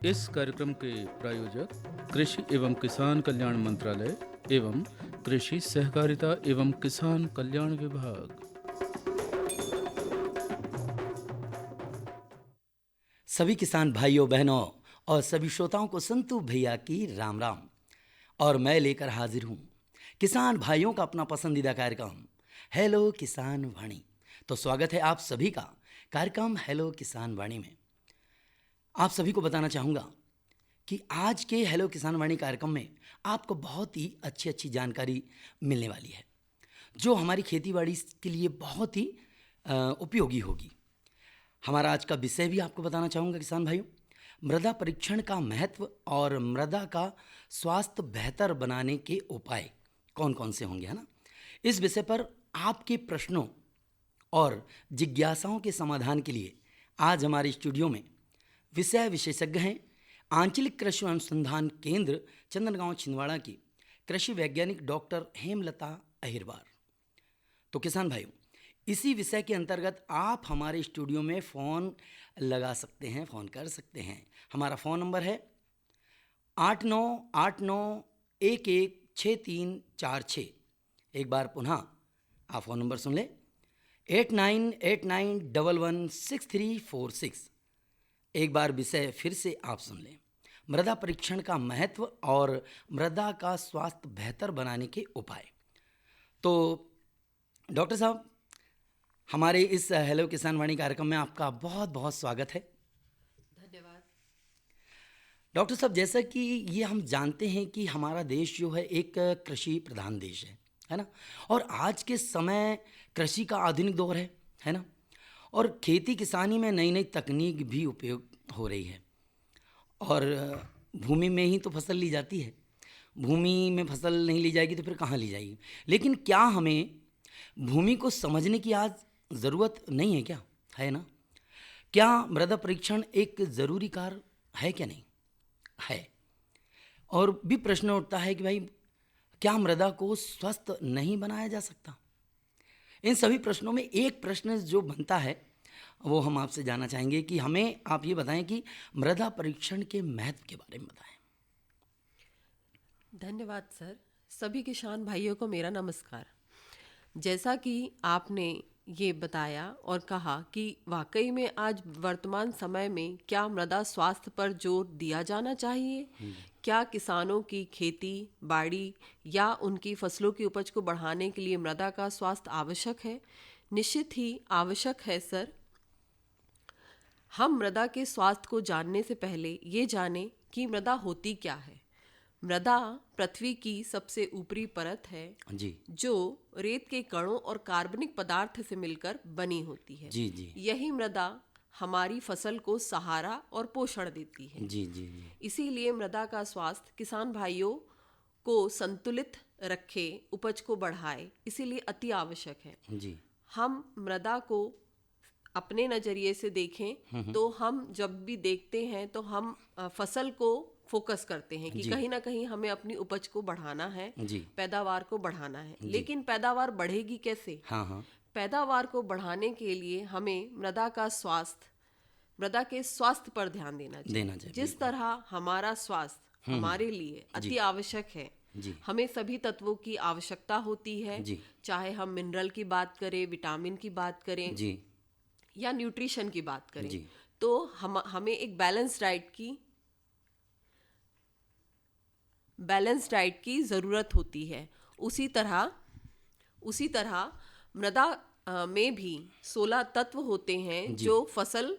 इस कार्यक्रम के प्रायोजक कृषि एवं किसान कल्याण मंत्रालय एवं कृषि सहकारिता एवं किसान कल्याण विभाग। सभी किसान भाइयों बहनों और सभी श्रोताओं को संतू भैया की राम राम। और मैं लेकर हाजिर हूँ किसान भाइयों का अपना पसंदीदा कार्यक्रम हेलो किसान वाणी। तो स्वागत है आप सभी का कार्यक्रम हेलो किसान वाणी में। आप सभी को बताना चाहूँगा कि आज के हेलो किसान वाणी कार्यक्रम में आपको बहुत ही अच्छी अच्छी जानकारी मिलने वाली है जो हमारी खेतीबाड़ी के लिए बहुत ही उपयोगी होगी। हमारा आज का विषय भी आपको बताना चाहूँगा किसान भाइयों, मृदा परीक्षण का महत्व और मृदा का स्वास्थ्य बेहतर बनाने के उपाय कौन कौन से होंगे, है ना। इस विषय पर आपके प्रश्नों और जिज्ञासाओं के समाधान के लिए आज हमारे स्टूडियो में विषय विशेषज्ञ हैं आंचलिक कृषि अनुसंधान केंद्र चंदनगांव छिंदवाड़ा की कृषि वैज्ञानिक डॉक्टर हेमलता अहिरवार। तो किसान भाइयों, इसी विषय के अंतर्गत आप हमारे स्टूडियो में फ़ोन लगा सकते हैं, फ़ोन कर सकते हैं। हमारा फ़ोन नंबर है 8989116346। एक बार पुनः आप फ़ोन नंबर सुन लें 8989116346। एक बार विषय फिर से आप सुन लें, मृदा परीक्षण का महत्व और मृदा का स्वास्थ्य बेहतर बनाने के उपाय। तो डॉक्टर साहब, हमारे इस हेलो किसान वाणी कार्यक्रम में आपका बहुत बहुत स्वागत है। धन्यवाद। डॉक्टर साहब, जैसा कि ये हम जानते हैं कि हमारा देश जो है एक कृषि प्रधान देश है ना। और आज के समय कृषि का आधुनिक दौर है ना। और खेती किसानी में नई नई तकनीक भी उपयोग हो रही है। और भूमि में ही तो फसल ली जाती है, भूमि में फसल नहीं ली जाएगी तो फिर कहाँ ली जाएगी। लेकिन क्या हमें भूमि को समझने की आज ज़रूरत नहीं है क्या, है ना। क्या मृदा परीक्षण एक ज़रूरी कार्य है क्या, नहीं है। और भी प्रश्न उठता है कि भाई क्या मृदा को स्वस्थ नहीं बनाया जा सकता। इन सभी प्रश्नों में एक प्रश्न जो बनता है वो हम आपसे जानना चाहेंगे कि हमें आप ये बताएं कि मृदा परीक्षण के महत्व के बारे में बताएं। धन्यवाद सर। सभी किसान भाइयों को मेरा नमस्कार। जैसा कि आपने ये बताया और कहा कि वाकई में आज वर्तमान समय में क्या मृदा स्वास्थ्य पर जोर दिया जाना चाहिए, क्या किसानों की खेती बाड़ी या उनकी फसलों की उपज को बढ़ाने के लिए मृदा का स्वास्थ्य आवश्यक है। निश्चित ही आवश्यक है सर। हम मृदा के स्वास्थ्य को जानने से पहले ये जानें कि मृदा होती क्या है। मृदा पृथ्वी की सबसे ऊपरी परत है जी जो रेत के कणों और कार्बनिक पदार्थ से मिलकर बनी होती है। जी जी यही मृदा हमारी फसल को सहारा और पोषण देती है। जी जी जी इसीलिए मृदा का स्वास्थ्य किसान भाइयों को संतुलित रखे, उपज को बढ़ाए, इसीलिए अति आवश्यक है। जी हम मृदा को अपने नज़रिए से देखें तो हम जब भी देखते हैं तो हम फसल को फोकस करते हैं कि जी। कहीं ना कहीं हमें अपनी उपज को बढ़ाना है, जी पैदावार को बढ़ाना है। जी। लेकिन पैदावार बढ़ेगी कैसे? हाँ हाँ पैदावार को बढ़ाने के लिए हमें मृदा के स्वास्थ्य पर ध्यान देना चाहिए। जिस तरह हमारा स्वास्थ्य हमारे लिए अति आवश्यक है, जी हमें सभी तत्वों की आवश्यकता होती है। जी चाहे हम मिनरल की बात करें, विटामिन की बात करें जी या न्यूट्रिशन की बात करें, जी तो हमें एक बैलेंस डाइट की ज़रूरत होती है। उसी तरह मृदा में भी 16 तत्व होते हैं जी। जो फसल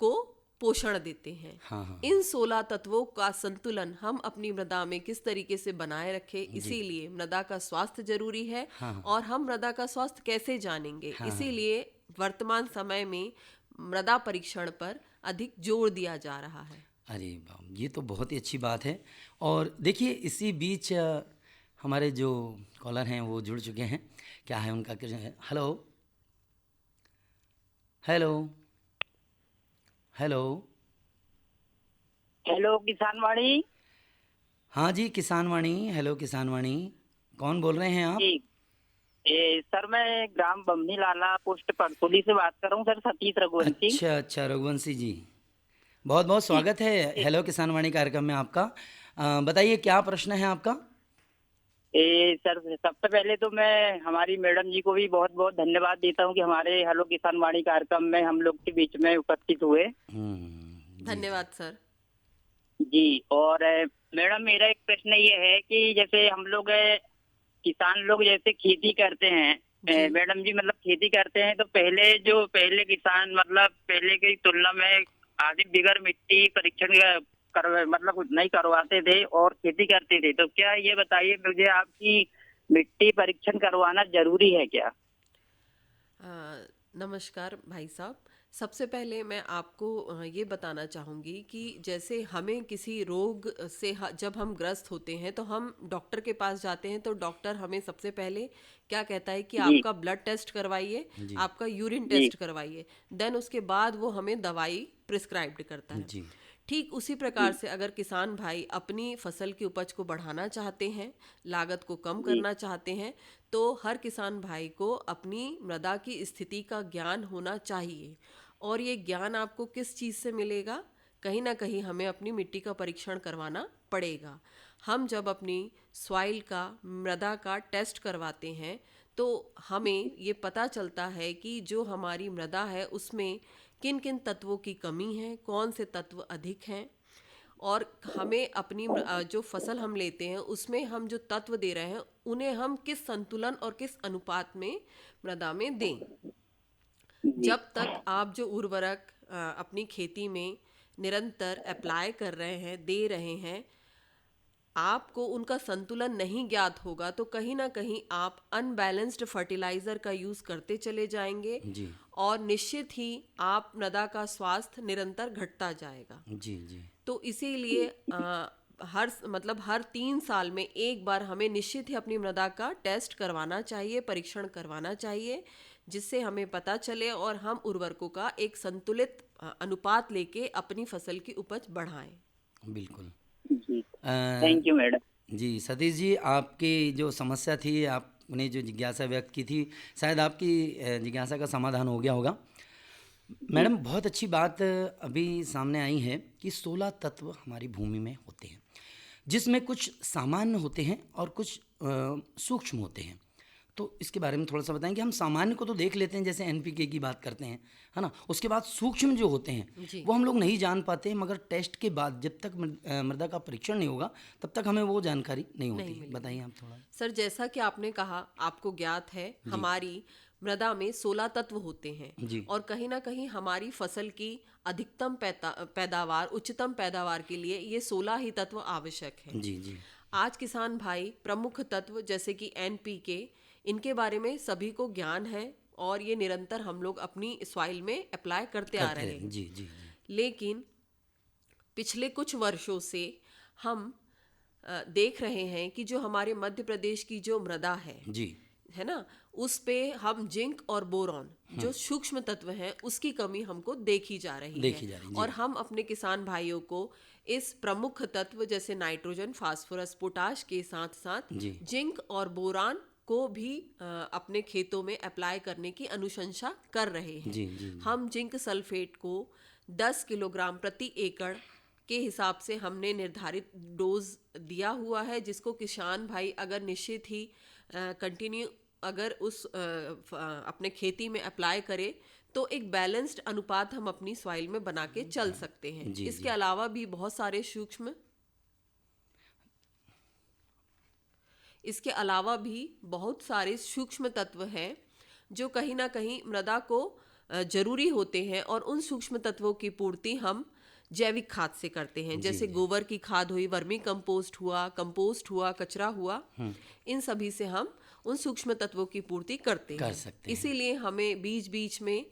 को पोषण देते हैं। हाँ हाँ इन 16 तत्वों का संतुलन हम अपनी मृदा में किस तरीके से बनाए रखें, इसीलिए मृदा का स्वास्थ्य जरूरी है। हाँ और हम मृदा का स्वास्थ्य कैसे जानेंगे, हाँ। इसीलिए वर्तमान समय में मृदा परीक्षण पर अधिक जोर दिया जा रहा है। अरे वाह, ये तो बहुत ही अच्छी बात है। और देखिए इसी बीच हमारे जो कॉलर हैं वो जुड़ चुके हैं। क्या है उनका, क्या है? हेलो हेलो हेलो हेलो किसान वाणी। हाँ जी किसान वाणी, हेलो किसान वाणी, कौन बोल रहे हैं आप? जी सर, मैं ग्राम बमनी लाला पोस्ट परसोली से बात कर रहा हूँ सर, सतीश रघुवंशी। अच्छा अच्छा, रघुवंशी जी बहुत बहुत स्वागत है हेलो किसान वाणी कार्यक्रम में आपका। बताइए क्या प्रश्न है आपका? सर सबसे पहले तो मैं हमारी मैडम जी को भी बहुत बहुत धन्यवाद देता हूँ कि हमारे हेलो किसान वाणी कार्यक्रम में हम लोग के बीच में उपस्थित हुए। जी। धन्यवाद सर। जी। और मैडम मेरा एक प्रश्न ये है कि जैसे हम लोग किसान लोग जैसे खेती करते हैं, जी। मैडम जी मतलब खेती करते हैं तो पहले किसान मतलब पहले की तुलना में आदि बिगड़ मिट्टी परीक्षण मतलब नहीं करवाते थे और खेती करते थे, तो क्या ये बताइए मुझे आपकी मिट्टी परीक्षण करवाना जरूरी है क्या? नमस्कार भाई साहब। सबसे पहले मैं आपको ये बताना चाहूँगी कि जैसे हमें किसी रोग से जब हम ग्रस्त होते हैं तो हम डॉक्टर के पास जाते हैं, तो डॉक्टर हमें सबसे पहले क्या कहता है कि जी आपका ब्लड टेस्ट करवाइए, जी आपका यूरिन जी टेस्ट करवाइए, देन उसके बाद वो हमें दवाई प्रिस्क्राइब्ड करता है। जी ठीक उसी प्रकार से अगर किसान भाई अपनी फसल की उपज को बढ़ाना चाहते हैं, लागत को कम जी करना चाहते हैं, तो हर किसान भाई को अपनी मृदा की स्थिति का ज्ञान होना चाहिए। और ये ज्ञान आपको किस चीज़ से मिलेगा? कहीं ना कहीं हमें अपनी मिट्टी का परीक्षण करवाना पड़ेगा। हम जब अपनी सॉइल का, मृदा का टेस्ट करवाते हैं तो हमें ये पता चलता है कि जो हमारी मृदा है उसमें किन किन तत्वों की कमी है, कौन से तत्व अधिक हैं, और हमें अपनी जो फसल हम लेते हैं उसमें हम जो तत्व दे रहे हैं उन्हें हम किस संतुलन और किस अनुपात में मृदा में दें। जी जब तक आप जो उर्वरक अपनी खेती में निरंतर अप्लाई कर रहे हैं, दे रहे हैं, आपको उनका संतुलन नहीं ज्ञात होगा तो कहीं ना कहीं आप अनबैलेंस्ड फर्टिलाइज़र का यूज़ करते चले जाएंगे जी और निश्चित ही आप मृदा का स्वास्थ्य निरंतर घटता जाएगा। जी जी तो इसीलिए हर 3 साल में एक बार हमें निश्चित ही अपनी मृदा का टेस्ट करवाना चाहिए, परीक्षण करवाना चाहिए, जिससे हमें पता चले और हम उर्वरकों का एक संतुलित अनुपात लेके अपनी फसल की उपज बढ़ाएं। बिल्कुल। जी अ, थैंक यू मैडम। जी सतीश जी, आपकी जो समस्या थी, आपने जो जिज्ञासा व्यक्त की थी, शायद आपकी जिज्ञासा का समाधान हो गया होगा। जी मैडम बहुत अच्छी बात अभी सामने आई है कि 16 तत्व हमारी भूमि में होते हैं, जिसमें कुछ सामान्य होते हैं और कुछ सूक्ष्म होते हैं। तो इसके बारे में थोड़ा सा बताएं कि हम सामान्य को तो देख लेते हैं, जैसे एनपीके की बात करते हैं, है ना। उसके बाद सूक्ष्म जो होते हैं जी। वो हम लोग नहीं जान पाते, मगर टेस्ट के बाद जब तक मृदा का परीक्षण नहीं होगा तब तक हमें वो जानकारी नहीं होती। मिलेगी। बताइए आप थोड़ा। सर, जैसा कि आपने कहा, आपको ज्ञात है हमारी मृदा में 16 तत्व होते हैं जी और कहीं ना कहीं हमारी फसल की अधिकतम पैदावार, उच्चतम पैदावार के लिए ये 16 ही तत्व आवश्यक है। जी जी आज किसान भाई प्रमुख तत्व जैसे कि एनपीके, इनके बारे में सभी को ज्ञान है और ये निरंतर हम लोग अपनी सॉइल में अप्लाई करते आ रहे हैं। जी जी जी लेकिन पिछले कुछ वर्षों से हम देख रहे हैं कि जो हमारे मध्य प्रदेश की जो मृदा है ना, उस पे हम जिंक और बोरॉन जो सूक्ष्म तत्व हैं उसकी कमी हमको देखी जा रही है। जी। और हम अपने किसान भाइयों को इस प्रमुख तत्व जैसे नाइट्रोजन, फास्फोरस, पोटाश के साथ साथ जी जिंक और बोरान को भी अपने खेतों में अप्लाई करने की अनुशंसा कर रहे हैं। जी जी हम जिंक सल्फेट को 10 किलोग्राम प्रति एकड़ के हिसाब से हमने निर्धारित डोज दिया हुआ है, जिसको किसान भाई अगर निश्चित ही कंटिन्यू अगर उस अपने खेती में अप्लाई करे तो एक बैलेंस्ड अनुपात हम अपनी सॉइल में बना के चल सकते हैं। जी, इसके जी। अलावा भी बहुत सारे सूक्ष्म तत्व हैं जो कहीं ना कहीं मृदा को जरूरी होते हैं और उन सूक्ष्म तत्वों की पूर्ति हम जैविक खाद से करते हैं। जैसे गोबर की खाद हुई, वर्मी कंपोस्ट हुआ, कचरा हुआ, इन सभी से हम उन सूक्ष्म तत्वों की पूर्ति करते कर हैं। सकते हैं। इसीलिए हमें बीच बीच में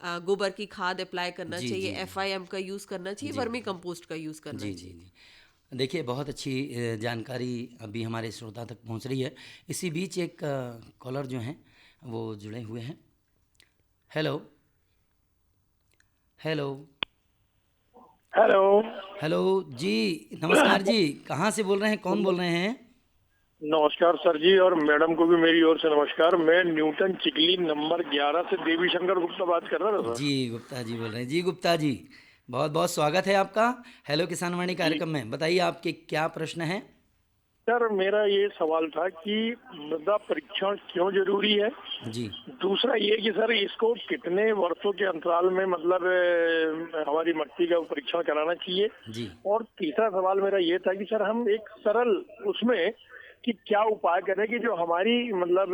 गोबर की खाद अप्लाई करना जी, चाहिए, जी, जी। FIM का यूज़ करना चाहिए, वर्मी कंपोस्ट का यूज़ करना जी चाहिए। जी जी देखिए, बहुत अच्छी जानकारी अभी हमारे श्रोता तक पहुंच रही है। इसी बीच एक कॉलर जो हैं वो जुड़े हुए हैं। Hello hello hello. हेलो जी, नमस्कार जी, कहाँ से बोल रहे हैं, कौन बोल रहे हैं? नमस्कार सर जी, और मैडम को भी मेरी ओर से नमस्कार। मैं न्यूटन चिकली नंबर 11 से देवी शंकर गुप्ता बात कर रहा था सर। जी गुप्ता जी बोल रहे हैं। जी गुप्ता जी, बहुत बहुत स्वागत है आपका हेलो किसान वाणी कार्यक्रम में। बताइए आपके क्या प्रश्न है। सर मेरा ये सवाल था कि मृदा परीक्षण क्यों जरूरी है। जी दूसरा ये कि सर इसको कितने वर्षों के अंतराल में मतलब हमारी मिट्टी का परीक्षण कराना चाहिए। जी और तीसरा सवाल मेरा ये था कि सर हम एक सरल उसमें कि क्या उपाय करें कि जो हमारी मतलब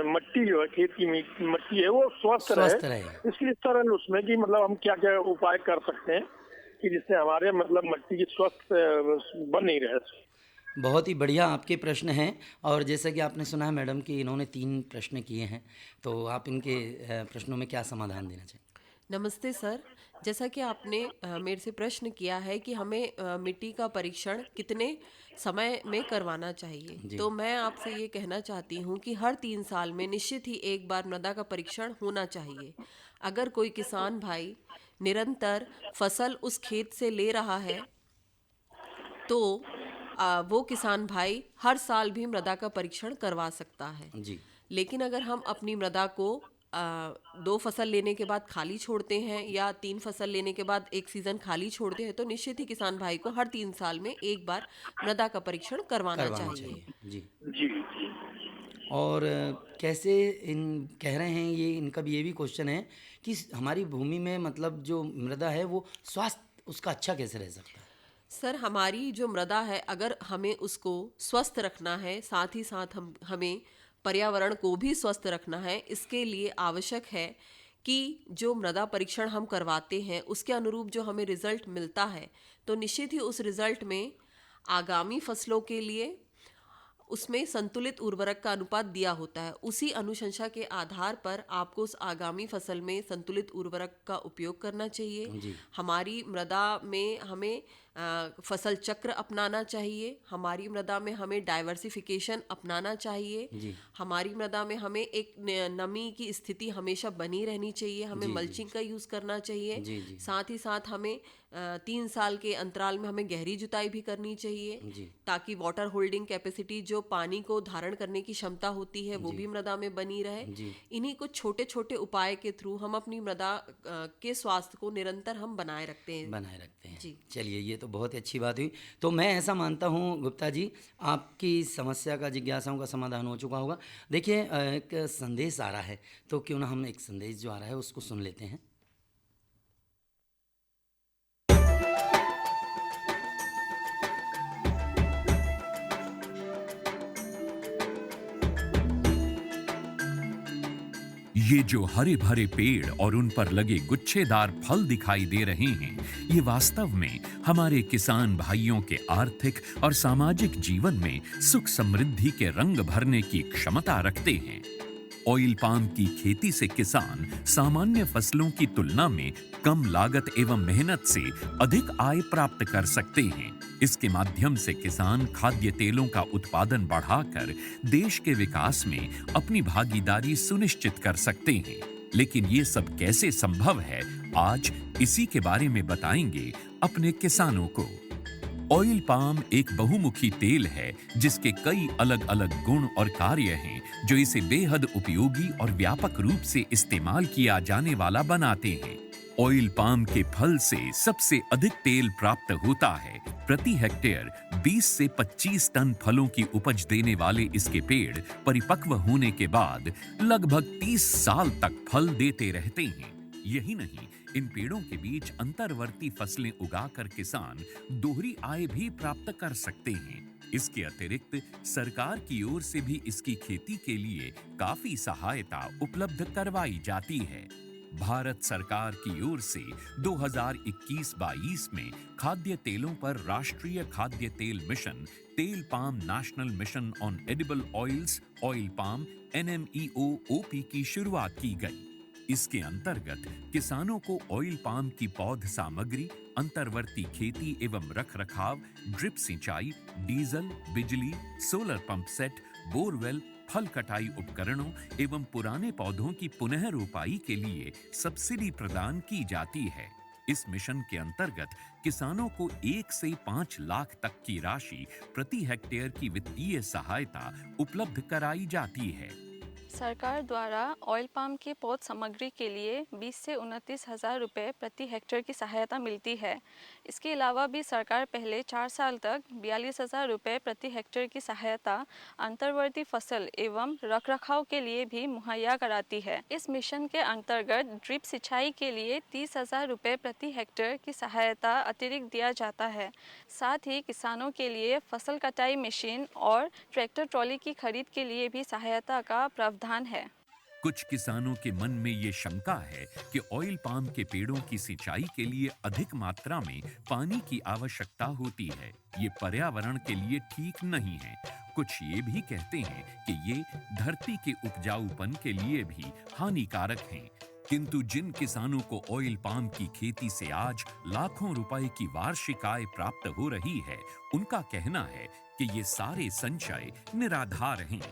मिट्टी जो है खेत की मिट्टी है वो स्वस्थ स्वस्थ रहे। रहे। इसलिए सरल उसमें कि मतलब हम क्या क्या उपाय कर सकते हैं कि जिससे हमारे मतलब मिट्टी की स्वस्थ बनी रहे। बहुत ही बढ़िया आपके प्रश्न हैं। और जैसा कि आपने सुना है मैडम कि इन्होंने 3 प्रश्न किए हैं, तो आप इनके प्रश्नों में क्या समाधान देना चाहें। नमस्ते सर। जैसा कि आपने मेरे से प्रश्न किया है कि हमें मिट्टी का परीक्षण कितने समय में करवाना चाहिए, जी तो मैं आपसे ये कहना चाहती हूँ कि हर 3 साल में निश्चित ही एक बार मृदा का परीक्षण होना चाहिए। अगर कोई किसान भाई निरंतर फसल उस खेत से ले रहा है तो वो किसान भाई हर साल भी मृदा का परीक्षण करवा सकता है। जी लेकिन अगर हम अपनी मृदा को 2 फसल लेने के बाद खाली छोड़ते हैं या 3 फसल लेने के बाद एक सीजन खाली छोड़ते हैं, तो निश्चित ही किसान भाई को हर 3 साल में एक बार मृदा का परीक्षण करवाना करवाना चाहिए। चाहिए। जी जी जी। और कैसे इन कह रहे हैं, ये इनका भी ये भी क्वेश्चन है कि हमारी भूमि में मतलब जो मृदा है वो स्वास्थ्य उसका अच्छा कैसे रह सकता है। सर, हमारी जो मृदा है अगर हमें उसको स्वस्थ रखना है, साथ ही साथ हमें पर्यावरण को भी स्वस्थ रखना है, इसके लिए आवश्यक है कि जो मृदा परीक्षण हम करवाते हैं उसके अनुरूप जो हमें रिजल्ट मिलता है, तो निश्चित ही उस रिजल्ट में आगामी फसलों के लिए उसमें संतुलित उर्वरक का अनुपात दिया होता है। उसी अनुशंसा के आधार पर आपको उस आगामी फसल में संतुलित उर्वरक का उपयोग करना चाहिए। जी हमारी मृदा में हमें फसल चक्र अपनाना चाहिए। हमारी मृदा में हमें डाइवर्सिफिकेशन अपनाना चाहिए। जी हमारी मृदा में हमें एक नमी की स्थिति हमेशा बनी रहनी चाहिए। हमें जी जी मल्चिंग का यूज़ करना चाहिए। जी जी साथ ही साथ हमें 3 साल के अंतराल में हमें गहरी जुताई भी करनी चाहिए, जी ताकि वाटर होल्डिंग कैपेसिटी, जो पानी को धारण करने की क्षमता होती है, वो जी भी मृदा में बनी रहे। जी इन्हीं कुछ छोटे छोटे उपाय के थ्रू हम अपनी मृदा के स्वास्थ्य को निरंतर हम बनाए रखते हैं। बनाए रखते हैं। जी। चलिए, ये तो बहुत ही अच्छी बात हुई। तो मैं ऐसा मानता हूँ गुप्ता जी, आपकी समस्या का, जिज्ञासाओं का समाधान हो चुका होगा। देखिए एक संदेश आ रहा है, तो क्यों ना हम एक संदेश जो आ रहा है उसको सुन लेते हैं। ये जो हरे भरे पेड़ और उन पर लगे गुच्छेदार फल दिखाई दे रहे हैं, ये वास्तव में हमारे किसान भाइयों के आर्थिक और सामाजिक जीवन में सुख समृद्धि के रंग भरने की क्षमता रखते हैं। ऑयल पाम की खेती से किसान सामान्य फसलों की तुलना में कम लागत एवं मेहनत से अधिक आय प्राप्त कर सकते हैं। इसके माध्यम से किसान खाद्य तेलों का उत्पादन बढ़ाकर देश के विकास में अपनी भागीदारी सुनिश्चित कर सकते हैं। लेकिन ये सब कैसे संभव है, आज इसी के बारे में बताएंगे अपने किसानों को। ऑयल पाम एक बहुमुखी तेल है जिसके कई अलग अलग गुण और कार्य हैं जो इसे बेहद उपयोगी और व्यापक रूप से इस्तेमाल किया जाने वाला बनाते हैं। ऑयल पाम के फल से सबसे अधिक तेल प्राप्त होता है। प्रति हेक्टेयर 20 से 25 टन फलों की उपज देने वाले इसके पेड़ परिपक्व होने के बाद लगभग 30 साल तक फल देते रहते हैं। यही नहीं, इन पेड़ों के बीच अंतर्वर्ती फसलें उगाकर किसान दोहरी आय भी प्राप्त कर सकते हैं। इसके अतिरिक्त सरकार की ओर से भी इसकी खेती के लिए काफी सहायता उपलब्ध करवाई जाती है। भारत सरकार की ओर से 2021-22 में खाद्य तेलों पर राष्ट्रीय खाद्य तेल मिशन, तेल palm national mission on edible oils, oil palm NMEO-OP की शुरुआत की गई। इसके अंतर्गत किसानों को ऑयल पाम की पौध सामग्री, अंतर्वर्ती खेती एवं रखरखाव, ड्रिप सिंचाई, डीजल, बिजली, सोलर पंप सेट, बोरवेल, फल कटाई उपकरणों एवं पुराने पौधों की पुनः रोपाई के लिए सब्सिडी प्रदान की जाती है। इस मिशन के अंतर्गत किसानों को 1 से 5 लाख तक की राशि प्रति हेक्टेयर की वित्तीय सहायता उपलब्ध कराई जाती है। सरकार द्वारा ऑयल पाम की पौध सामग्री के लिए 20 से 29 हज़ार रुपये प्रति हेक्टेयर की सहायता मिलती है। इसके अलावा भी सरकार पहले 4 साल तक 42 हज़ार रुपये प्रति हेक्टेयर की सहायता अंतर्वर्ती फसल एवं रखरखाव के लिए भी मुहैया कराती है। इस मिशन के अंतर्गत ड्रिप सिंचाई के लिए 30 हज़ार रुपये प्रति हेक्टेयर की सहायता अतिरिक्त दिया जाता है। साथ ही किसानों के लिए फसल कटाई मशीन और ट्रैक्टर ट्रॉली की खरीद के लिए भी सहायता का प्रावधान है। कुछ किसानों के मन में ये शंका है कि ऑयल पाम के पेड़ों की सिंचाई के लिए अधिक मात्रा में पानी की आवश्यकता होती है। ये पर्यावरण के लिए ठीक नहीं है। कुछ ये भी कहते हैं कि ये धरती के उपजाऊपन के लिए भी हानिकारक हैं। किंतु जिन किसानों को ऑयल पाम की खेती से आज लाखों रुपए की वार्षिक आय प्राप्त हो रही है, उनका कहना है कि ये सारे संचय निराधार हैं।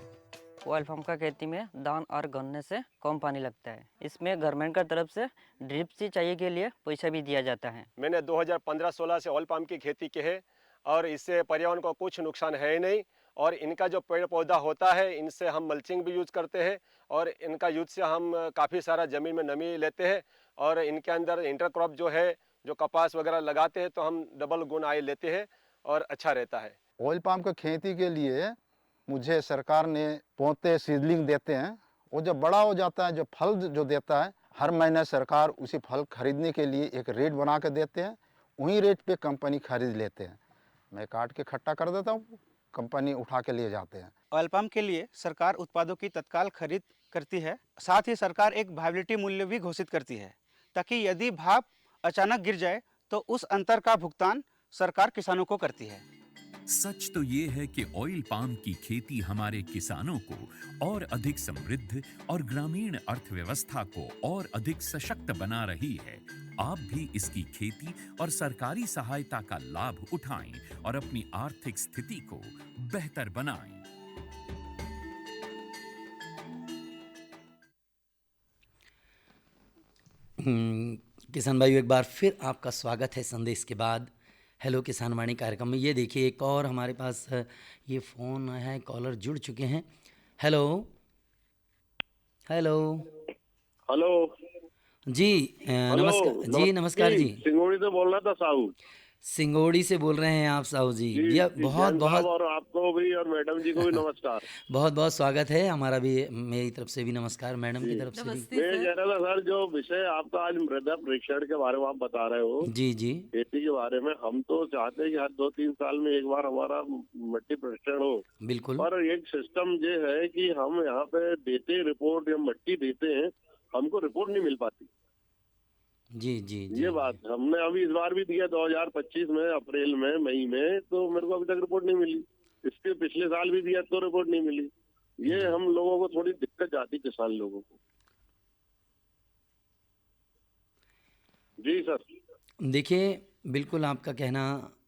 ऑयल पाम का खेती में धान और गन्ने से कम पानी लगता है। इसमें गवर्नमेंट का तरफ से ड्रिप सिंचाई के लिए पैसा भी दिया जाता है। मैंने 2015-16 से ऑयल पाम की खेती की है और इससे पर्यावरण को कुछ नुकसान है ही नहीं। और इनका जो पेड़ पौधा होता है, इनसे हम मल्चिंग भी यूज करते हैं और इनका यूज से हम काफ़ी सारा ज़मीन में नमी लेते हैं। और इनके अंदर इंटरक्रॉप जो है, जो कपास वगैरह लगाते हैं तो हम डबल गुण आय लेते हैं और अच्छा रहता है। ऑयल पाम की खेती के लिए मुझे सरकार ने पौधे सीडलिंग देते हैं। वो जब बड़ा हो जाता है, जो फल जो देता है, हर महीने सरकार उसी फल खरीदने के लिए एक रेट बना के देते हैं। वही रेट पे कंपनी खरीद लेते हैं। मैं काट के इकट्ठा कर देता हूँ, कंपनी उठा के लिए जाते हैं। ऑयल पाम के लिए सरकार उत्पादों की तत्काल खरीद करती है। साथ ही सरकार एक वायबिलिटी मूल्य भी घोषित करती है, ताकि यदि भाव अचानक गिर जाए तो उस अंतर का भुगतान सरकार किसानों को करती है। सच तो ये है कि ऑयल पाम की खेती हमारे किसानों को और अधिक समृद्ध और ग्रामीण अर्थव्यवस्था को और अधिक सशक्त बना रही है। आप भी इसकी खेती और सरकारी सहायता का लाभ उठाएं और अपनी आर्थिक स्थिति को बेहतर बनाएं। किसान भाइयों, एक बार फिर आपका स्वागत है संदेश के बाद हेलो किसान वाणी कार्यक्रम में। ये देखिए, एक और हमारे पास ये फ़ोन है, कॉलर जुड़ चुके हैं। हेलो हेलो हेलो जी, नमस्कार जी। नमस्कार जी, सिंगोड़ी से बोल रहा था साहू। सिंगोड़ी से बोल रहे हैं आप साहू जी? भैया बहुत बहुत, और आपको भी और मैडम जी को भी नमस्कार। बहुत बहुत स्वागत है। हमारा भी, मेरी तरफ से भी नमस्कार, मैडम की तरफ से भी। मैं कह रहा था सर, जो विषय आपका आज मृदा परीक्षण के बारे में आप बता रहे हो, जी जी, खेती के बारे में, हम तो चाहते हैं कि हर 2-3 साल में एक बार हमारा मिट्टी परीक्षण हो। बिल्कुल। पर एक सिस्टम ये है कि हम यहाँ पे देते रिपोर्ट या मिट्टी देते हैं, हमको रिपोर्ट नहीं मिल पाती। जी जी जी, ये बात हमने अभी इस बार भी दिया 2025 में, अप्रैल में, मई में, तो मेरे को अभी तक रिपोर्ट नहीं मिली। इसके पिछले साल भी दिया तो रिपोर्ट नहीं मिली। ये हम लोगों को थोड़ी दिक्कत जाती, किसान लोगों को। जी सर। देखिए, बिल्कुल आपका कहना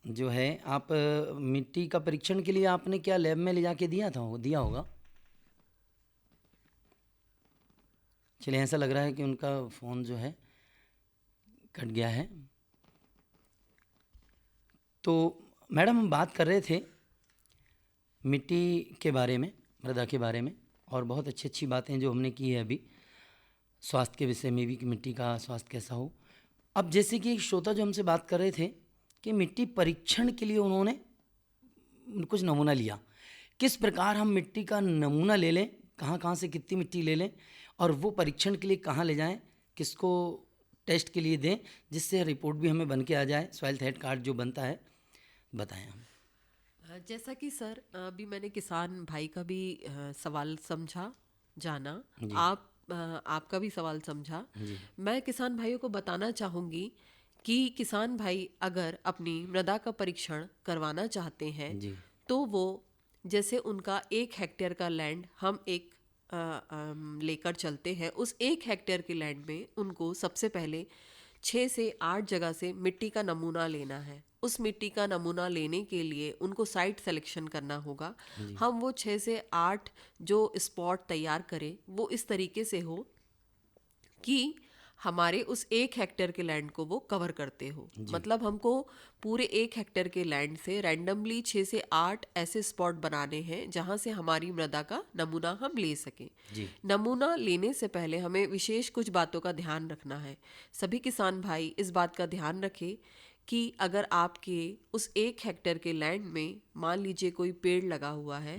जो है, आप मिट्टी का परीक्षण के लिए आपने क्या लैब में ले जाके दिया होगा? चलिए, ऐसा लग रहा है कि उनका फ़ोन जो है कट गया है। तो मैडम, हम बात कर रहे थे मिट्टी के बारे में, मृदा के बारे में, और बहुत अच्छी अच्छी बातें जो हमने की है अभी, स्वास्थ्य के विषय में भी कि मिट्टी का स्वास्थ्य कैसा हो। अब जैसे कि एक श्रोता जो हमसे बात कर रहे थे कि मिट्टी परीक्षण के लिए उन्होंने कुछ नमूना लिया, किस प्रकार हम मिट्टी का नमूना ले लें, कहाँ कहाँ से कितनी मिट्टी ले लें और वो परीक्षण के लिए कहाँ ले जाएं, किसको टेस्ट के लिए दें, जिससे रिपोर्ट भी हमें बन के आ जाए, सॉइल हेल्थ कार्ड जो बनता है, बताएं हम। जैसा कि सर अभी मैंने किसान भाई का भी सवाल समझा, जाना, आपका भी सवाल समझा। मैं किसान भाइयों को बताना चाहूँगी कि किसान भाई अगर अपनी मृदा का परीक्षण करवाना चाहते हैं तो वो, जैसे उनका 1 हेक्टेयर का लैंड हम एक लेकर चलते हैं, उस 1 हेक्टेयर के लैंड में उनको सबसे पहले 6 से 8 जगह से मिट्टी का नमूना लेना है। उस मिट्टी का नमूना लेने के लिए उनको साइट सिलेक्शन करना होगा। हम वो 6 से 8 जो स्पॉट तैयार करें वो इस तरीके से हो कि हमारे उस 1 हेक्टेयर के लैंड को वो कवर करते हो। मतलब हमको पूरे 1 हेक्टेयर के लैंड से रैंडमली 6 से 8 ऐसे स्पॉट बनाने हैं जहाँ से हमारी मृदा का नमूना हम ले सकें। नमूना लेने से पहले हमें विशेष कुछ बातों का ध्यान रखना है। सभी किसान भाई इस बात का ध्यान रखें कि अगर आपके उस 1 हेक्टेयर के लैंड में मान लीजिए कोई पेड़ लगा हुआ है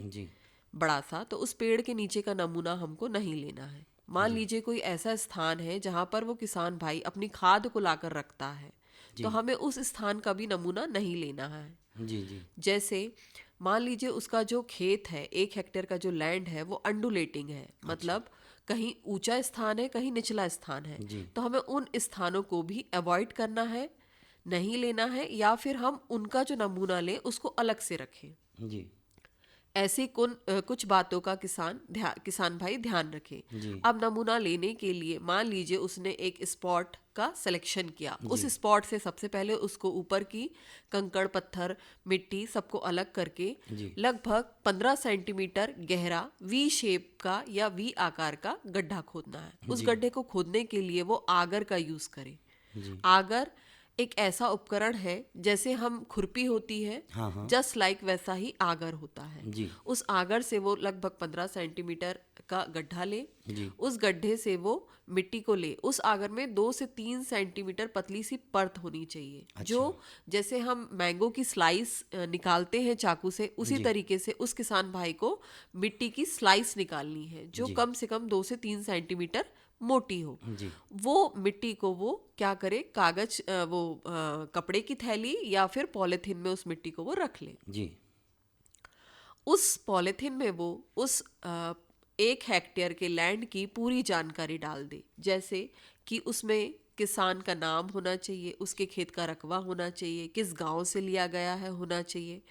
बड़ा सा, तो उस पेड़ के नीचे का नमूना हमको नहीं लेना है। मान लीजिए कोई ऐसा स्थान है जहाँ पर वो किसान भाई अपनी खाद को लाकर रखता है, तो हमें उस स्थान का भी नमूना नहीं लेना है। जैसे मान लीजिए उसका जो खेत है, 1 हेक्टेयर का जो लैंड है वो अंडुलेटिंग है, मतलब कहीं ऊंचा स्थान है कहीं निचला स्थान है, तो हमें उन स्थानों को भी अवॉइड करना है, नहीं लेना है, या फिर हम उनका जो नमूना लें उसको अलग से रखें। ऐसी कुछ बातों का किसान भाई ध्यान रखें। अब नमूना लेने के लिए मान लीजिए उसने एक स्पॉट का सिलेक्शन किया, उस स्पॉट से सबसे पहले उसको ऊपर की कंकड़ पत्थर मिट्टी सबको अलग करके लगभग 15 सेंटीमीटर गहरा वी शेप का या वी आकार का गड्ढा खोदना है। उस गड्ढे को खोदने के लिए वो आगर का यूज करें। आगर एक ऐसा उपकरण है जैसे हम खुरपी होती है, जस्ट लाइक वैसा ही आगर होता है। उस आगर से वो लगभग 15 सेंटीमीटर का गड्ढा ले, उस गड्ढे से वो मिट्टी को ले, उस आगर में 2 से 3 सेंटीमीटर पतली सी परत होनी चाहिए। जो जैसे हम मैंगो की स्लाइस निकालते हैं चाकू से, उसी तरीके से उस किसान भाई को मिट्टी की स्लाइस निकालनी है जो कम से कम 2 से 3 सेंटीमीटर मोटी हो। वो मिट्टी को वो क्या करे, कागज कपड़े की थैली या फिर पॉलिथीन में उस मिट्टी को वो रख ले। उस पॉलिथीन में वो उस 1 हेक्टेयर के लैंड की पूरी जानकारी डाल दे, जैसे कि उसमें किसान का नाम होना चाहिए, उसके खेत का रकबा होना चाहिए, किस गांव से लिया गया है होना चाहिए,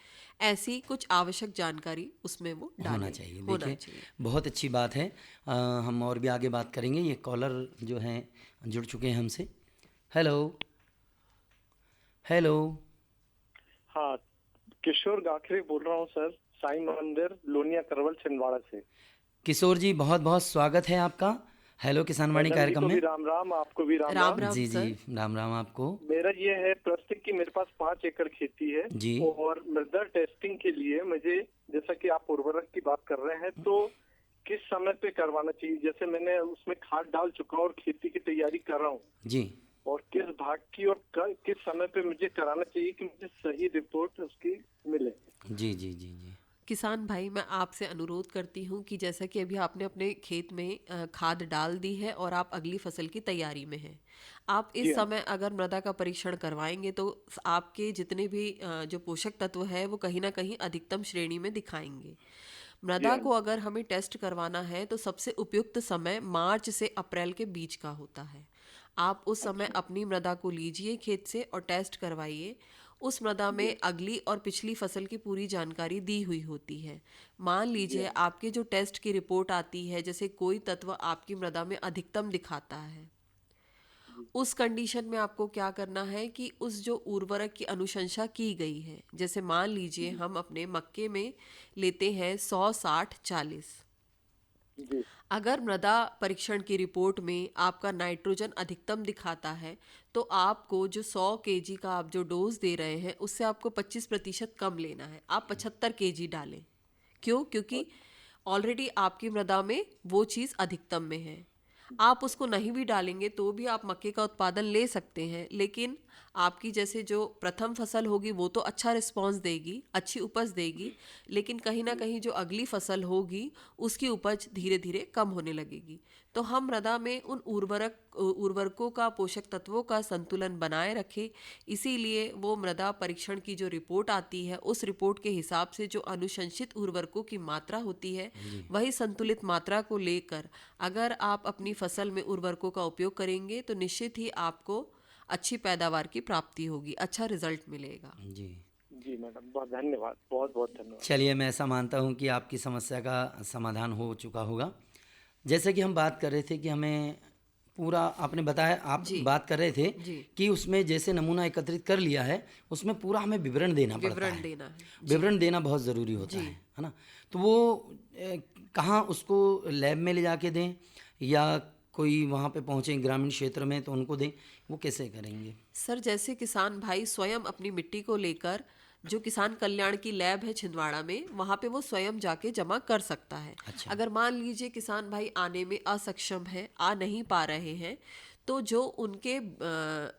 ऐसी कुछ आवश्यक जानकारी उसमें वो होना चाहिए। देखिए बहुत अच्छी बात है। हम और भी आगे बात करेंगे। ये कॉलर जो हैं जुड़ चुके हैं हमसे। Hello hello. हाँ, किशोर गाखरे बोल रहा हूँ सर, साईं मंदिर लोनिया करवल छिंदवाड़ा से। किशोर जी बहुत बहुत स्वागत है आपका हेलो किसान वाणी कार्यक्रम में। राम राम, आपको भी राम राम। जी राम राम आपको। मेरा ये है प्रश्न कि मेरे पास 5 एकड़ खेती है जी, और मृदा टेस्टिंग के लिए मुझे, जैसा कि आप उर्वरक की बात कर रहे हैं, तो किस समय पे करवाना चाहिए? जैसे मैंने उसमें खाद डाल चुका और खेती की तैयारी कर रहा हूँ जी, और किस भाग की और किस समय पे मुझे कराना चाहिए कि मुझे सही रिपोर्ट उसकी मिले? जी जी जी जी। किसान भाई, मैं आपसे अनुरोध करती हूँ कि जैसा कि अभी आपने अपने खेत में खाद डाल दी है और आप अगली फसल की तैयारी में हैं, आप इस समय अगर मृदा का परीक्षण करवाएंगे तो आपके जितने भी जो पोषक तत्व है वो कहीं ना कहीं अधिकतम श्रेणी में दिखाएंगे। मृदा को अगर हमें टेस्ट करवाना है तो सबसे उपयुक्त समय मार्च से अप्रैल के बीच का होता है। आप उस समय अपनी मृदा को लीजिए खेत से और टेस्ट करवाइए। उस मृदा में अगली और पिछली फसल की पूरी जानकारी दी हुई होती है। मान लीजिए आपके जो टेस्ट की रिपोर्ट आती है, जैसे कोई तत्व आपकी मृदा में अधिकतम दिखाता है, उस कंडीशन में आपको क्या करना है कि उस जो उर्वरक की अनुशंसा की गई है, जैसे मान लीजिए हम अपने मक्के में लेते हैं 100-60-40। अगर मृदा परीक्षण की रिपोर्ट में आपका नाइट्रोजन अधिकतम दिखाता है तो आपको जो 100 kg का आप जो डोज दे रहे हैं उससे आपको 25% कम लेना है। आप 75 kg डालें। क्यों? क्योंकि ऑलरेडी आपकी मृदा में वो चीज़ अधिकतम में है। आप उसको नहीं भी डालेंगे तो भी आप मक्के का उत्पादन ले सकते हैं, लेकिन आपकी जैसे जो प्रथम फसल होगी वो तो अच्छा रिस्पांस देगी, अच्छी उपज देगी, लेकिन कहीं ना कहीं जो अगली फसल होगी उसकी उपज धीरे धीरे कम होने लगेगी। तो हम मृदा में उन उर्वरकों का, पोषक तत्वों का संतुलन बनाए रखें। इसीलिए वो मृदा परीक्षण की जो रिपोर्ट आती है उस रिपोर्ट के हिसाब से जो अनुशंसित उर्वरकों की मात्रा होती है वही संतुलित मात्रा को लेकर अगर आप अपनी फसल में उर्वरकों का उपयोग करेंगे तो निश्चित ही आपको अच्छी पैदावार की प्राप्ति होगी, अच्छा रिजल्ट मिलेगा। जी जी मैडम, बहुत धन्यवाद, बहुत बहुत धन्यवाद। चलिए, मैं ऐसा मानता हूँ कि आपकी समस्या का समाधान हो चुका होगा। जैसे कि हम बात कर रहे थे कि हमें पूरा, आपने बताया, आप बात कर रहे थे कि उसमें जैसे नमूना एकत्रित कर लिया है उसमें पूरा हमें विवरण देना पड़ता है। विवरण देना बहुत ज़रूरी होता है ना। तो वो कहाँ उसको लैब में ले जाके दें या कोई वहाँ पे पहुँचे ग्रामीण क्षेत्र में तो उनको दें, वो कैसे करेंगे? सर, जैसे किसान भाई स्वयं अपनी मिट्टी को लेकर जो किसान कल्याण की लैब है छिंदवाड़ा में, वहाँ पे वो स्वयं जाके जमा कर सकता है। अच्छा। अगर मान लीजिए किसान भाई आने में असक्षम है, आ नहीं पा रहे हैं, तो जो उनके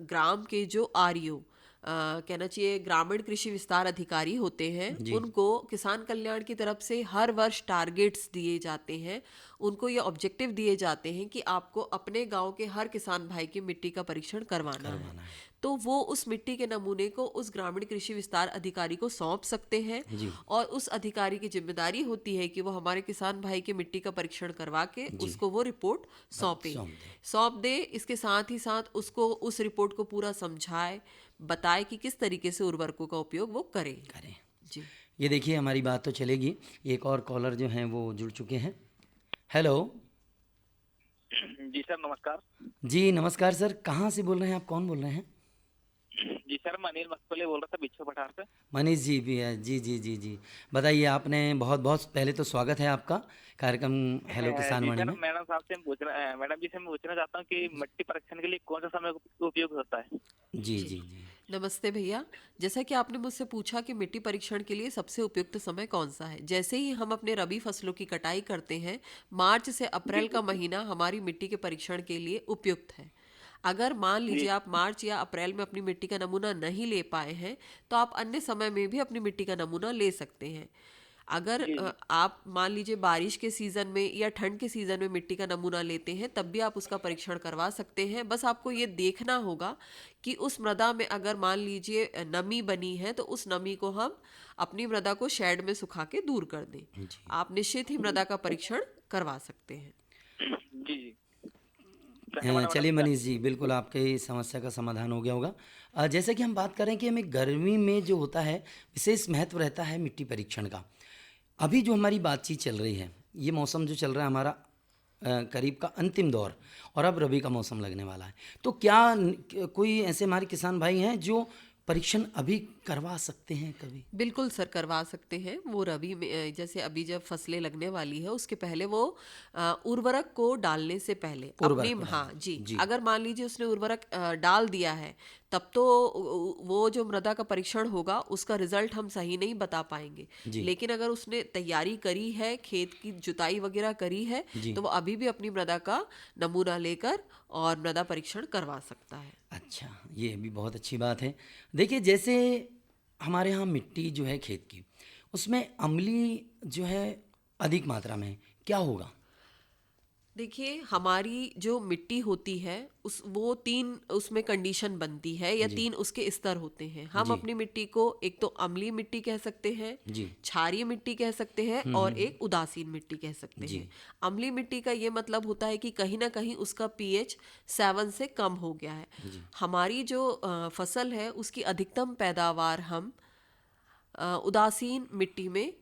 ग्राम के जो आरईओ कहना चाहिए ग्रामीण कृषि विस्तार अधिकारी होते हैं, जी। उनको किसान कल्याण की तरफ से हर वर्ष टारगेट्स दिए जाते हैं। उनको ये ऑब्जेक्टिव दिए जाते हैं कि आपको अपने गांव के हर किसान भाई की मिट्टी का परीक्षण करवाना है। तो वो उस मिट्टी के नमूने को उस ग्रामीण कृषि विस्तार अधिकारी को सौंप सकते हैं जी। और उस अधिकारी की जिम्मेदारी होती है कि वो हमारे किसान भाई के मिट्टी का परीक्षण करवा के उसको वो रिपोर्ट सौंप दे। इसके साथ ही साथ उसको उस रिपोर्ट को पूरा समझाए, बताए कि किस तरीके से उर्वरकों का उपयोग वो करें। जी। ये देखिए हमारी बात तो चलेगी, एक और कॉलर जो हैं वो जुड़ चुके हैं। हेलो जी सर, नमस्कार। जी नमस्कार सर, कहाँ से बोल रहे हैं आप, कौन बोल रहे हैं? जी सर, मैं अनिल मस्कोले बोल रहा था बिच्छू पठार से। मनीष जी भी है? जी जी जी जी, बताइए। आपने बहुत बहुत पहले तो स्वागत है आपका कार्यक्रम हेलो किसान वाणी में। मैडम साहब से मैडम जी से मैं पूछना चाहता हूँ कि मिट्टी परीक्षण के लिए कौन सा समय उपयोग होता है? जी जी जी। नमस्ते भैया, जैसा कि आपने मुझसे पूछा कि मिट्टी परीक्षण के लिए सबसे उपयुक्त समय कौन सा है। जैसे ही हम अपने रबी फसलों की कटाई करते हैं, मार्च से अप्रैल का महीना हमारी मिट्टी के परीक्षण के लिए उपयुक्त है। अगर मान लीजिए आप मार्च या अप्रैल में अपनी मिट्टी का नमूना नहीं ले पाए हैं, तो आप अन्य समय में भी अपनी मिट्टी का नमूना ले सकते हैं। अगर आप मान लीजिए बारिश के सीज़न में या ठंड के सीज़न में मिट्टी का नमूना लेते हैं, तब भी आप उसका परीक्षण करवा सकते हैं। बस आपको ये देखना होगा कि उस मृदा में अगर मान लीजिए नमी बनी है, तो उस नमी को हम अपनी मृदा को शेड में सुखा के दूर कर दें। आप निश्चित ही मृदा का परीक्षण करवा सकते हैं। जी जी। चलिए मनीष जी, बिल्कुल आपके समस्या का समाधान हो गया होगा। जैसे कि हम बात करें कि हमें गर्मी में जो होता है विशेष महत्व रहता है मिट्टी परीक्षण का। अभी जो हमारी बातचीत चल रही है, ये मौसम जो चल रहा है हमारा करीब का अंतिम दौर, और अब रबी का मौसम लगने वाला है, तो क्या कोई ऐसे हमारे किसान भाई हैं जो परीक्षण अभी करवा सकते हैं कभी? बिल्कुल सर, करवा सकते हैं। वो रबी में जैसे अभी जब फसलें लगने वाली है, उसके पहले वो उर्वरक को डालने से पहले अपनी जी, अगर मान लीजिए उसने उर्वरक डाल दिया है, तब तो वो जो मृदा का परीक्षण होगा उसका रिजल्ट हम सही नहीं बता पाएंगे। लेकिन अगर उसने तैयारी करी है, खेत की जुताई वगैरह करी है, तो वो अभी भी अपनी मृदा का नमूना लेकर और मृदा परीक्षण करवा सकता है। अच्छा, ये भी बहुत अच्छी बात है। देखिए, जैसे हमारे यहाँ मिट्टी जो है खेत की, उसमें अम्लीय जो है अधिक मात्रा में, क्या होगा? देखिए, हमारी जो मिट्टी होती है वो 3 उसमें कंडीशन बनती है या 3 उसके स्तर होते हैं। हम अपनी मिट्टी को एक तो अम्लीय मिट्टी कह सकते हैं, क्षारीय मिट्टी कह सकते हैं और एक उदासीन मिट्टी कह सकते हैं। अम्लीय मिट्टी का ये मतलब होता है कि कहीं ना कहीं उसका pH 7 से कम हो गया है। हमारी जो फसल है उसकी अधिकतम पैदावार हम उदासीन मिट्टी में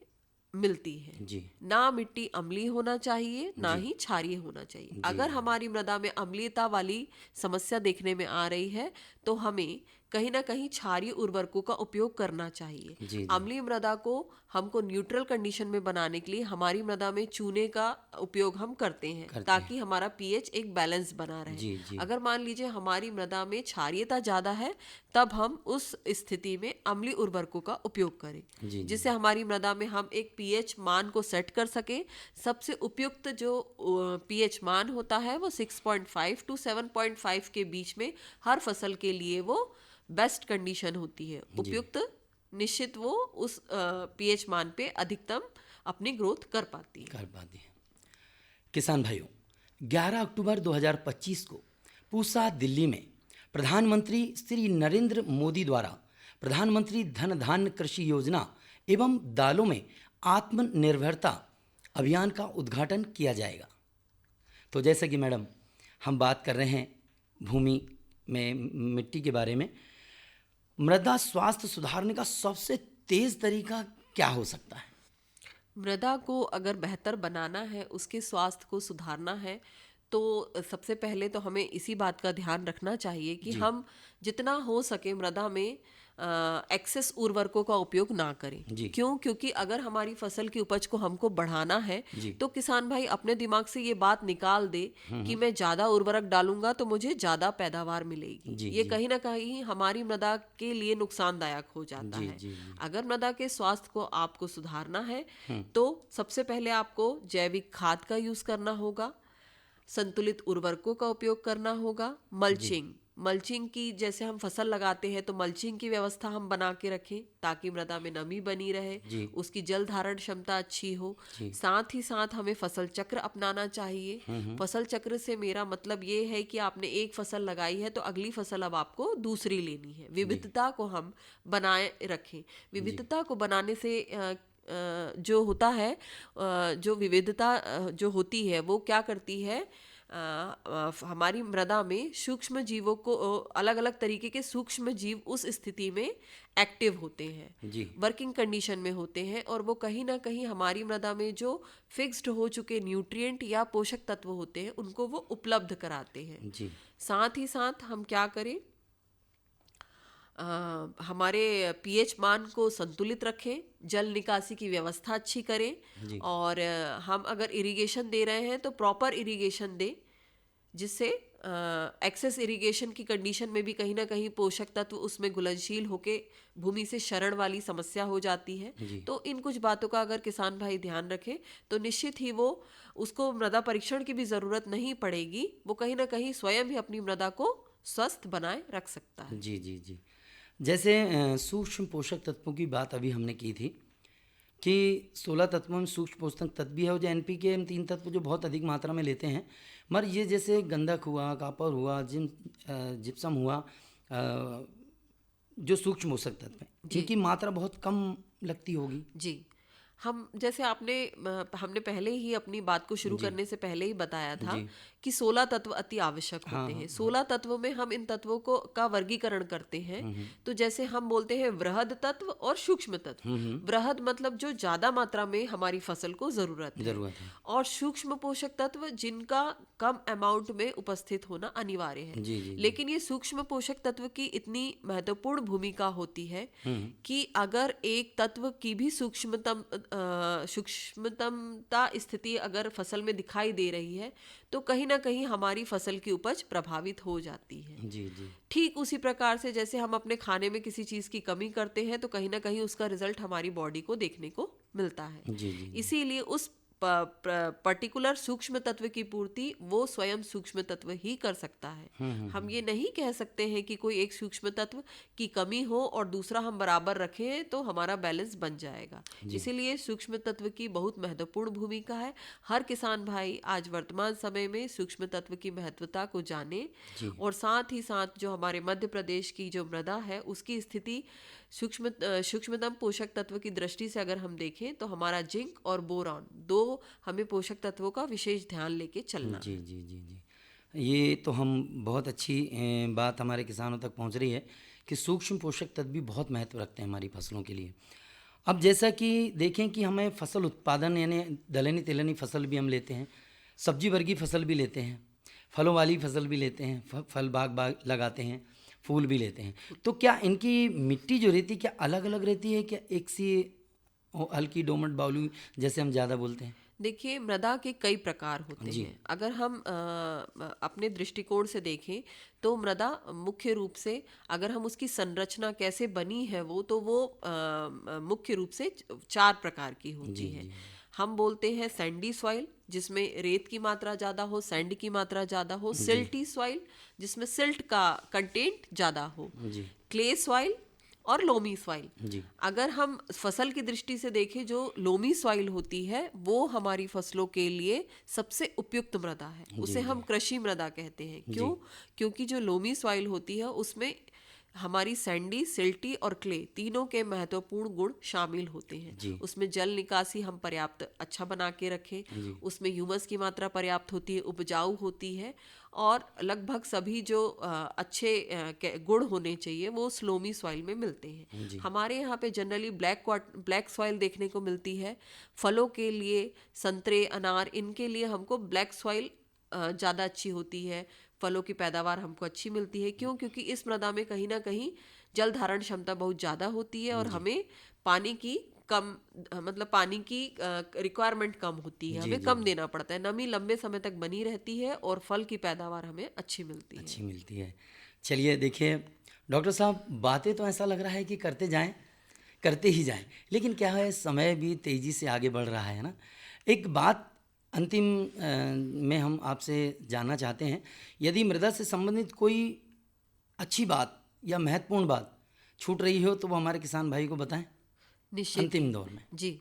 मिलती है। ना मिट्टी अम्लीय होना चाहिए, ना ही क्षारीय होना चाहिए। अगर हमारी मृदा में अम्लीयता वाली समस्या देखने में आ रही है, तो हमें कहीं ना कहीं क्षारीय उर्वरकों का उपयोग करना चाहिए। अम्लीय मृदा को हमको न्यूट्रल कंडीशन में बनाने के लिए हमारी मृदा में चूने का उपयोग हम करते हैं, ताकि हमारा pH एक बैलेंस बना रहे। अगर मान लीजिए हमारी मृदा में क्षारीयता ज़्यादा है, तब हम उस स्थिति में अम्लीय उर्वरकों का उपयोग करें, जिससे हमारी मृदा में हम एक pH मान को सेट कर सके। सबसे उपयुक्त जो pH मान होता है वो 6.5 to 7.5 के बीच में हर फसल के लिए वो बेस्ट कंडीशन होती है। उपयुक्त निश्चित वो उस pH मान पे अधिकतम अपनी ग्रोथ कर पाती है। किसान भाइयों, 11 अक्टूबर 2025 को पूसा दिल्ली में प्रधानमंत्री श्री नरेंद्र मोदी द्वारा प्रधानमंत्री धन धान्य कृषि योजना एवं दालों में आत्मनिर्भरता अभियान का उद्घाटन किया जाएगा। तो जैसे कि मैडम हम बात कर रहे हैं भूमि में मिट्टी के बारे में, मृदा स्वास्थ्य सुधारने का सबसे तेज तरीका क्या हो सकता है? मृदा को अगर बेहतर बनाना है, उसके स्वास्थ्य को सुधारना है, तो सबसे पहले तो हमें इसी बात का ध्यान रखना चाहिए कि हम जितना हो सके मृदा में एक्सेस उर्वरकों का उपयोग ना करें। जी। क्यों? क्योंकि अगर हमारी फसल की उपज को हमको बढ़ाना है जी। तो किसान भाई अपने दिमाग से ये बात निकाल दे कि मैं ज्यादा उर्वरक डालूंगा तो मुझे ज्यादा पैदावार मिलेगी। जी, ये जी। कहीं ना कहीं हमारी मृदा के लिए नुकसानदायक हो जाता जी, है। जी, जी। अगर मृदा के स्वास्थ्य को आपको सुधारना है तो सबसे पहले आपको जैविक खाद का यूज करना होगा, संतुलित उर्वरकों का उपयोग करना होगा, मल्चिंग की, जैसे हम फसल लगाते हैं तो मल्चिंग की व्यवस्था हम बना के रखें ताकि मृदा में नमी बनी रहे, जी। उसकी जल धारण क्षमता अच्छी हो। जी। साथ ही साथ हमें फसल चक्र अपनाना चाहिए। फसल चक्र से मेरा मतलब ये है कि आपने एक फसल लगाई है तो अगली फसल अब आपको दूसरी लेनी है। विविधता को हम बनाए रखें। विविधता को बनाने से जो होता है, जो विविधता जो होती है वो क्या करती है, हमारी मृदा में सूक्ष्म जीवों को, अलग अलग तरीके के सूक्ष्म जीव उस स्थिति में एक्टिव होते हैं, जी। वर्किंग कंडीशन में होते हैं, और वो कहीं ना कहीं हमारी मृदा में जो फिक्स्ड हो चुके न्यूट्रिएंट या पोषक तत्व होते हैं उनको वो उपलब्ध कराते हैं। जी। साथ ही साथ हम क्या करें, हमारे पीएच मान को संतुलित रखें, जल निकासी की व्यवस्था अच्छी करें, जी। और हम अगर इरिगेशन दे रहे हैं तो प्रॉपर इरिगेशन दें, जिससे एक्सेस इरिगेशन की कंडीशन में भी कहीं ना कहीं पोषक तत्व उसमें घुलनशील होके भूमि से शरण वाली समस्या हो जाती है। जी। तो इन कुछ बातों का अगर किसान भाई ध्यान रखे तो निश्चित ही वो, उसको मृदा परीक्षण की भी ज़रूरत नहीं पड़ेगी, वो कहीं ना कहीं स्वयं ही अपनी मृदा को स्वस्थ बनाए रख सकता है। जी, जी, जी। जैसे सूक्ष्म पोषक तत्वों की बात अभी हमने की थी कि 16 तत्वों में सूक्ष्म पोषक तत्व भी है, और जो एनपीके, इन 3 तत्व जो बहुत अधिक मात्रा में लेते हैं, मगर ये जैसे गंधक हुआ, कॉपर हुआ, जिप्सम हुआ, जो सूक्ष्म पोषक तत्व हैं, जिनकी मात्रा बहुत कम लगती होगी। जी, हम जैसे हमने पहले ही अपनी बात को शुरू करने से पहले ही बताया था जी। कि 16 तत्व अति आवश्यक हाँ, होते हाँ, हैं। 16 तत्वों में हम इन तत्वों को का वर्गीकरण करते हैं। तो जैसे हम बोलते हैं वृहद तत्व और सूक्ष्म तत्व। वृहद मतलब जो ज्यादा मात्रा में हमारी फसल को जरूरत है, और सूक्ष्म पोषक तत्व जिनका कम अमाउंट में उपस्थित होना अनिवार्य है। जी, जी, जी। लेकिन ये सूक्ष्म पोषक तत्व की इतनी महत्वपूर्ण भूमिका होती है कि अगर एक तत्व की भी सूक्ष्मतमता स्थिति अगर फसल में दिखाई दे रही है तो कहीं ना कहीं हमारी फसल की उपज प्रभावित हो जाती है। जी, जी। ठीक उसी प्रकार से जैसे हम अपने खाने में किसी चीज़ की कमी करते हैं तो कहीं ना कहीं उसका रिजल्ट हमारी बॉडी को देखने को मिलता है। जी, जी, जी। इसीलिए उस पर्टिकुलर सूक्ष्म तत्व की पूर्ति वो स्वयं सूक्ष्म तत्व ही कर सकता है। हम ये नहीं कह सकते हैं कि कोई एक सूक्ष्म तत्व की कमी हो और दूसरा हम बराबर रखें तो हमारा बैलेंस बन जाएगा। इसीलिए सूक्ष्म तत्व की बहुत महत्वपूर्ण भूमिका है। हर किसान भाई आज वर्तमान समय में सूक्ष्म तत्व की महत्वता को जाने, और साथ ही साथ जो हमारे मध्य प्रदेश की जो मृदा है उसकी स्थिति सूक्ष्मतम पोषक तत्व की दृष्टि से अगर हम देखें तो हमारा जिंक और बोरॉन, दो हमें पोषक तत्वों का विशेष ध्यान लेके चलना। जी, जी, जी, जी। ये तो हम बहुत अच्छी बात हमारे किसानों तक पहुंच रही है कि सूक्ष्म पोषक तत्व भी बहुत महत्व रखते हैं हमारी फसलों के लिए। अब जैसा कि देखें कि हमें फसल उत्पादन यानी दलहनी तिलहनी फसल भी हम लेते हैं, सब्जी वर्गीय फसल भी लेते हैं, फलों वाली फसल भी लेते हैं, फल बाग लगाते हैं, फूल भी लेते हैं। तो क्या इनकी मिट्टी जो रहती है क्या अलग अलग रहती है, क्या एक सी हल्की दोमट बालू जैसे हम ज़्यादा बोलते हैं? देखिए, मृदा के कई प्रकार होते हैं। अगर हम अपने दृष्टिकोण से देखें तो मृदा मुख्य रूप से अगर हम उसकी संरचना कैसे बनी है तो वो मुख्य रूप से 4 प्रकार की होती है। हम बोलते हैं सैंडी सॉइल जिसमें रेत की मात्रा ज़्यादा हो, सैंड की मात्रा ज़्यादा हो, सिल्टी सॉइल जिसमें सिल्ट का कंटेंट ज़्यादा हो, क्ले सॉइल और लोमी सॉइल। अगर हम फसल की दृष्टि से देखें जो लोमी सॉइल होती है वो हमारी फसलों के लिए सबसे उपयुक्त मृदा है, उसे हम कृषि मृदा कहते हैं। क्यों? क्योंकि जो लोमी सॉइल होती है उसमें हमारी सैंडी, सिल्टी और क्ले तीनों के महत्वपूर्ण गुण शामिल होते हैं। उसमें जल निकासी हम पर्याप्त अच्छा बना के रखें, उसमें ह्यूमस की मात्रा पर्याप्त होती है, उपजाऊ होती है, और लगभग सभी जो अच्छे गुण होने चाहिए वो स्लोमी सॉइल में मिलते हैं। हमारे यहाँ पे जनरली ब्लैक सॉइल देखने को मिलती है। फलों के लिए संतरे, अनार, इनके लिए हमको ब्लैक सॉइल ज़्यादा अच्छी होती है, फलों की पैदावार हमको अच्छी मिलती है। क्यों? क्योंकि इस मृदा में कहीं ना कहीं जल धारण क्षमता बहुत ज़्यादा होती है और हमें पानी की कम मतलब पानी की रिक्वायरमेंट कम होती है, हमें कम देना पड़ता है, नमी लंबे समय तक बनी रहती है और फल की पैदावार हमें अच्छी मिलती है। चलिए देखिए डॉक्टर साहब, बातें तो ऐसा लग रहा है कि करते ही जाएं, लेकिन क्या है, समय भी तेज़ी से आगे बढ़ रहा है ना। एक बात अंतिम में हम आपसे जानना चाहते हैं, यदि मृदा से संबंधित कोई अच्छी बात या महत्वपूर्ण बात छूट रही हो तो वो हमारे किसान भाई को बताएं निश्चित अंतिम दौर में। जी,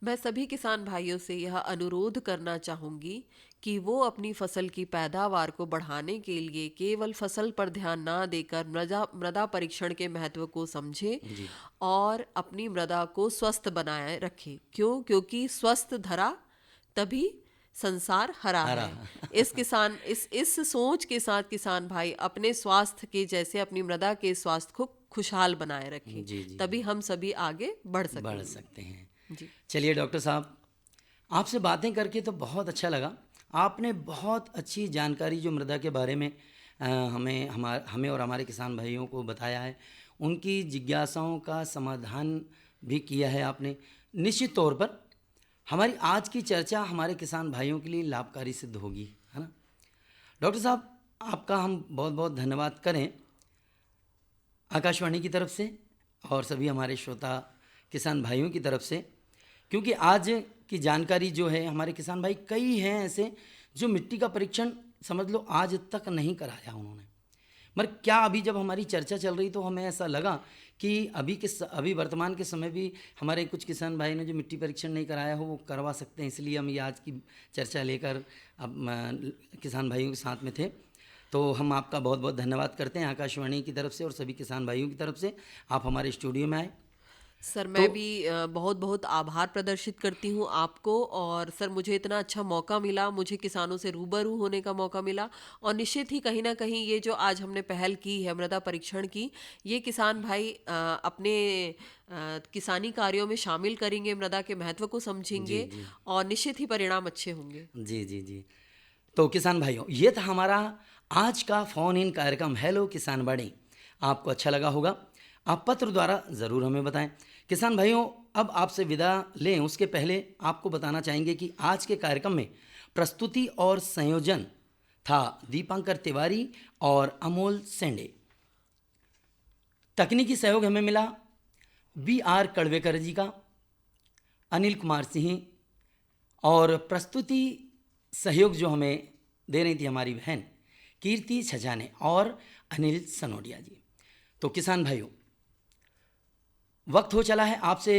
मैं सभी किसान भाइयों से यह अनुरोध करना चाहूँगी कि वो अपनी फसल की पैदावार को बढ़ाने के लिए केवल फसल पर ध्यान ना देकर मृदा परीक्षण के महत्व को समझे और अपनी मृदा को स्वस्थ बनाए रखें। क्योंकि स्वस्थ धरा तभी संसार हरा है। इस सोच के साथ किसान भाई अपने स्वास्थ्य के जैसे अपनी मृदा के स्वास्थ्य को खुशहाल बनाए रखें, तभी हम सभी आगे बढ़ सकते हैं। चलिए डॉक्टर साहब, आपसे बातें करके तो बहुत अच्छा लगा। आपने बहुत अच्छी जानकारी जो मृदा के बारे में हमें और हमारे किसान भाइयों को बताया है, उनकी जिज्ञासाओं का समाधान भी किया है आपने। निश्चित तौर पर हमारी आज की चर्चा हमारे किसान भाइयों के लिए लाभकारी सिद्ध होगी, है ना। डॉक्टर साहब, आपका हम बहुत बहुत धन्यवाद करें आकाशवाणी की तरफ से और सभी हमारे श्रोता किसान भाइयों की तरफ से, क्योंकि आज की जानकारी जो है, हमारे किसान भाई कई हैं ऐसे जो मिट्टी का परीक्षण समझ लो आज तक नहीं कराया उन्होंने। मगर क्या अभी जब हमारी चर्चा चल रही तो हमें ऐसा लगा कि अभी वर्तमान के समय भी हमारे कुछ किसान भाई ने जो मिट्टी परीक्षण नहीं कराया हो वो करवा सकते हैं। इसलिए हम ये आज की चर्चा लेकर अब किसान भाइयों के साथ में थे। तो हम आपका बहुत बहुत धन्यवाद करते हैं आकाशवाणी की तरफ से और सभी किसान भाइयों की तरफ से, आप हमारे स्टूडियो में आए। सर मैं भी बहुत बहुत आभार प्रदर्शित करती हूँ आपको। और सर मुझे इतना अच्छा मौका मिला, मुझे किसानों से रूबरू होने का मौका मिला और निश्चित ही कहीं ना कहीं ये जो आज हमने पहल की है मृदा परीक्षण की, ये किसान भाई अपने किसानी कार्यों में शामिल करेंगे, मृदा के महत्व को समझेंगे और निश्चित ही परिणाम अच्छे होंगे। जी। तो किसान भाइयों, ये था हमारा आज का फ़ोन इन कार्यक्रम हेलो किसान वाणी। आपको अच्छा लगा होगा, आप पत्र द्वारा ज़रूर हमें बताएं। किसान भाइयों, अब आपसे विदा लें उसके पहले आपको बताना चाहेंगे कि आज के कार्यक्रम में प्रस्तुति और संयोजन था दीपांकर तिवारी और अमोल सेंडे। तकनीकी सहयोग हमें मिला BR कड़वेकर जी का, अनिल कुमार सिंह, और प्रस्तुति सहयोग जो हमें दे रही थी हमारी बहन कीर्ति छजाने और अनिल सनोडिया जी। तो किसान भाइयों, वक्त हो चला है आपसे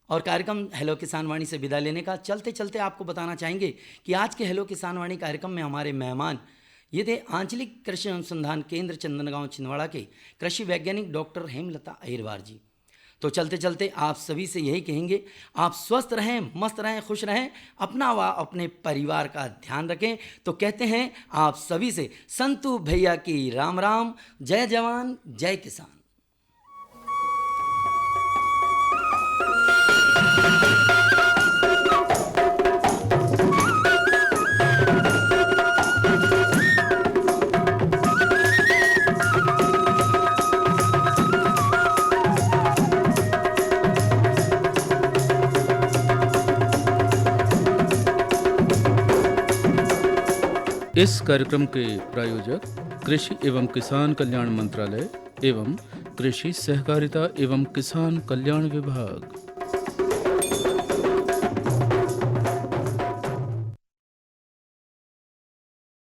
और कार्यक्रम हेलो किसान वाणी से विदा लेने का। चलते चलते आपको बताना चाहेंगे कि आज के हेलो किसान वाणी कार्यक्रम में हमारे मेहमान ये थे आंचलिक कृषि अनुसंधान केंद्र चंदनगांव छिंदवाड़ा के कृषि वैज्ञानिक डॉक्टर हेमलता अहिरवार जी। तो चलते चलते आप सभी से यही कहेंगे, आप स्वस्थ रहें, मस्त रहें, खुश रहें, अपना व अपने परिवार का ध्यान रखें। तो कहते हैं आप सभी से संतू भैया की राम राम, जय जवान जय किसान। इस कार्यक्रम के प्रायोजक कृषि एवं किसान कल्याण मंत्रालय एवं कृषि सहकारिता एवं किसान कल्याण विभाग।